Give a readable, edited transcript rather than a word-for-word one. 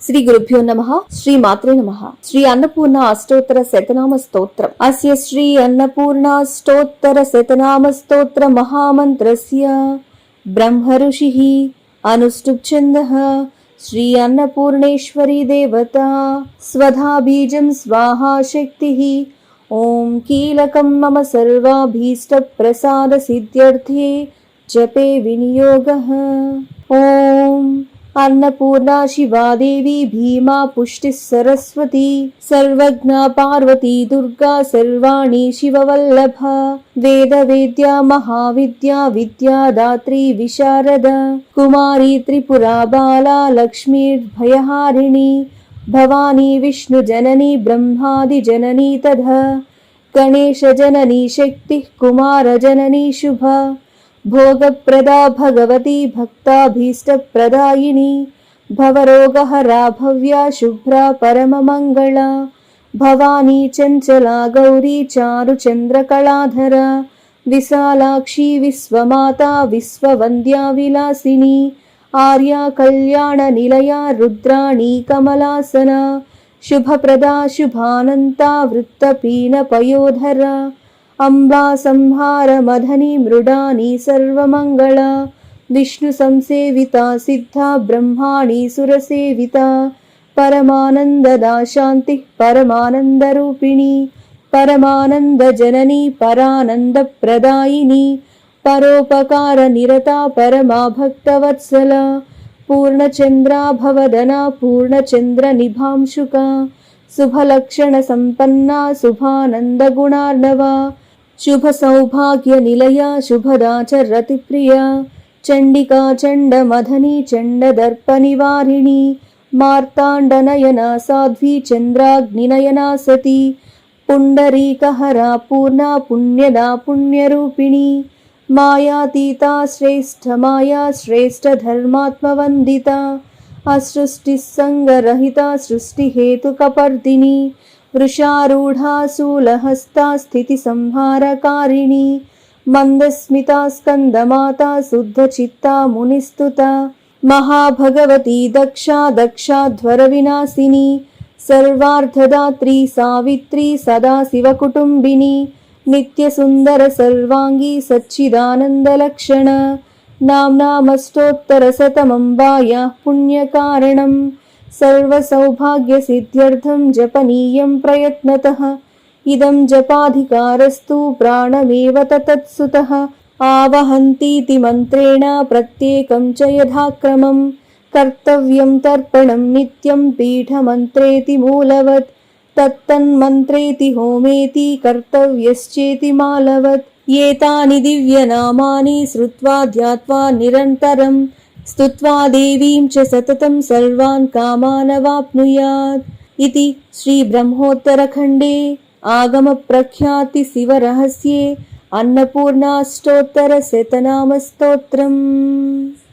శ్రీ గురుభ్యో నమః. శ్రీ మాత్రే నమః. శ్రీ అన్నపూర్ణ అష్టోత్తర శతనామ స్తోత్రం. అస్య శ్రీ అన్నపూర్ణ అష్టోత్తర శతనామ స్తోత్ర మహామంత్రస్య బ్రహ్మ ఋషిః అనుష్ఠుప్ ఛందః శ్రీ అన్నపూర్ణేశ్వరీ దేవత స్వధా బీజం స్వాహా శక్తిః. ఓం కీలకం మమ సర్వాభీష్ట ప్రసాద సిద్ధ్యర్థే జపే వినియోగః. ఓం अन्नपूर्णा शिवा देवी भीमा पुष्टिः सरस्वती सर्वज्ञा पार्वती दुर्गा सर्वाणि शिववल्लभा वेदवेद्या महाविद्या विद्यादात्री विशारदा कुमारी त्रिपुरा बाला लक्ष्मीर्भयहारिणी भवानी विष्णुजननी ब्रह्मादिजननी तथा गणेशजननी शक्तिः कुमारजननी शुभा भोगप्रदा भगवती भक्ताभीष्टप्रदायिनी भवरोगहरा भव्या शुभ्रा परममङ्गला भवानी चञ्चला गौरी चारुचन्द्रकलाधरा विशालाक्षी विश्वमाता विश्ववन्द्या विलासिनी आर्या कल्याणनिलया रुद्राणी कमलासना शुभप्रदा शुभानन्ता वृत्तपीनपयोधरा अंबा संहार मदनी मृडानी सर्वमंगला विष्णु संसेविता सिद्धा ब्रह्माणी सुरसेविता परमानंददा शांति परमानंद रूपिणी परमानंद जननी परानंद प्रदायिनी परोपकार निरता परमा भक्तवत्सला पूर्णचंद्रा भवदना पूर्णचंद्र निभांशुका शुभलक्षण संपन्ना शुभानंद गुणार्णवा शुभ सौभाग्य निलया शुभदा च रतिप्रिया चंडिका चंड मदनी चंड दर्प निवारिणी मार्तांडनयना साध्वी चंद्राग्निनयना सती पुंडरीकहरा पूर्णा पुण्यदा पुण्यरूपिणी मायातीता श्रेष्ठ माया श्रेष्ठ धर्मात्मवंदिता असृष्टिसंगरहिता सृष्टिहेतुकपर्दिनी वृषारूढ़ा शूलहस्ता स्थितिसंहारकारिणी मंदस्मिता स्कंदमाता शुद्धचित्ता मुनिस्तुता महाभगवती दक्षा दक्षाध्वरविनाशिनी सर्वार्थदात्री सावित्री सदाशिवकुटुम्बिनी नित्यसुन्दर सर्वांगी सच्चिदानन्दलक्षण नाम्नामष्टोत्तरशतमम्बायाः पुण्यकारणं सर्वसौभाग्यसिद्ध्यर्थं जपनीयं प्रयत्नतः इदं जपाधिकारस्तु प्राणमेव तत्सुतः आवहन्तीति मन्त्रेण प्रत्येकं च यथाक्रमं कर्तव्यं तर्पणं नित्यं पीठमन्त्रेति मूलवत् तत्तन्मन्त्रेति होमेति कर्तव्यश्चेति मालवत् एतानि दिव्यनामानि श्रुत्वा ध्यात्वा निरन्तरं स्तुत्वा देवीं च सततं सर्वान् कामान् अवाप्नुयात् इति श्री ब्रह्मोत्तरखण्डे आगमप्रख्याति शिवरहस्ये अन्नपूर्णाष्टोत्तरशतनामस्तोत्रम्।